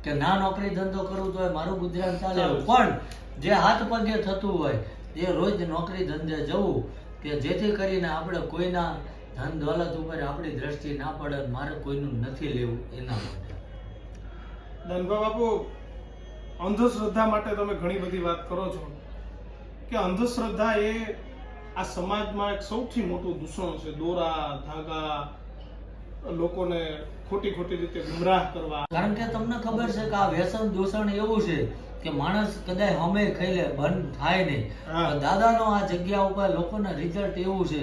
કે ના નોકરી ધંધો કરવું તો મારું ગુજરાન ચાલે, પણ જે હાથ પગે થતું હોય એ રોજ નોકરી ધંધે જવું કે જેથી કરીને આપણે કોઈના ધન દોલત ઉપર આપણી દ્રષ્ટિ ના પડે, મારે કોઈનું નથી લેવું એના માટે. ધનભા બાપુ, અંધશ્રદ્ધા માટે તમે ઘણી બધી વાત કરો છો કે અંધશ્રદ્ધા એ આ સમાજમાં એક સૌથી મોટું દૂષણ છે. દોરા ધાગા, લોકોને ખોટી ખોટી રીતે ગુમરાહ કરવા. કારણ કે તમને ખબર છે કે આ વ્યસન દૂષણ એવું છે કે માણસ કદાચ હમે ખાઈ લે, બંધ થાય નહીં. દાદાનો આ જગ્યા ઉપર લોકોને રિઝલ્ટ એવું છે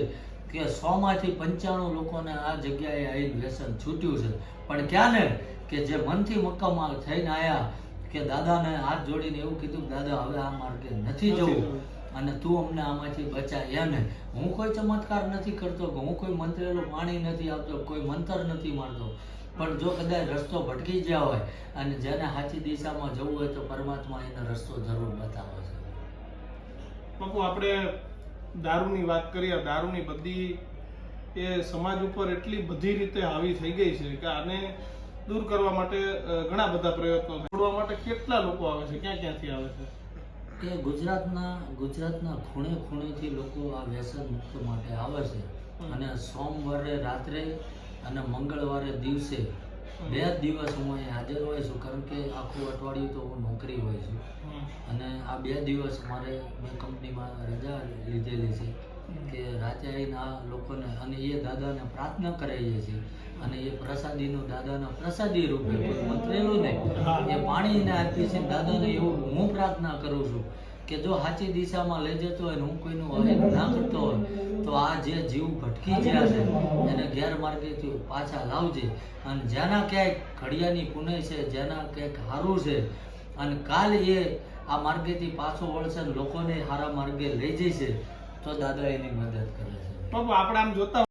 કે 100 માંથી 95 લોકોને આ જગ્યાએ આવી વ્યસન છૂટ્યું છે. પણ ક્યાં ને કે જે મનથી મક્કમ થઈને આયા કે દાદાને હાથ જોડીને એવું કીધું, દાદા હવે આ માર્ગે નથી જવું અને તું અમને આમાંથી બચાય. એને હું કોઈ ચમત્કાર નથી કરતો, હું કોઈ મંત્રેલું પાણી નથી આપતો, કોઈ મંતર નથી મારતો, પણ જો કદાચ રસ્તો ભટકી ગયા હોય અને જેને સાચી દિશામાં જવું હોય તો પરમાત્મા એને રસ્તો જરૂર બતાવે છે. બાપુ, આપણે દારૂની વાત કરીએ. દારૂની બધી એ સમાજ ઉપર એટલી બધી રીતે હાવી થઈ ગઈ છે કે આને દૂર કરવા માટે ઘણા બધા પ્રયત્નો થાય. છોડવા માટે કેટલા લોકો આવે છે, ક્યાં ક્યાંથી આવે છે? કે ગુજરાતના ખૂણે ખૂણેથી લોકો આ વ્યસન મુક્ત માટે આવે છે. અને સોમવારે રાત્રે અને મંગળવારે દિવસે 2 દિવસ હું અહીં હાજર હોય છું, કારણ કે આખું અઠવાડિયું તો હું નોકરી હોય છું અને આ 2 દિવસ મારે મેં કંપનીમાં રજા લીધેલી છે કે રાતે આવીને આ લોકોને અને એ દાદાને પ્રાર્થના કરાવીએ છીએ અને એ પ્રસાદીનું દાદાના પ્રસાદી રૂપે કોઈ મંત્રેલું નહીં એ પાણીને આપીએ છીએ. દાદાને એવું હું પ્રાર્થના કરું છું કે જો સાચી દિશામાં લઈ જતો હોય ને હું કોઈનું અહેમ ના કરતો હોય તો આ જે જીવ ભટકી ગયા છે એને ગેરમાર્ગેથી પાછા લાવજે. અને જેના ક્યાંક ઘડિયાની પુનઃ છે, જેના ક્યાંક સારું છે અને કાલ એ આ માર્ગેથી પાછો વળશે ને લોકોને સારા માર્ગે લઈ જશે તો દાદા એની મદદ કરે છે. બાપુ, આપણે આમ જોતા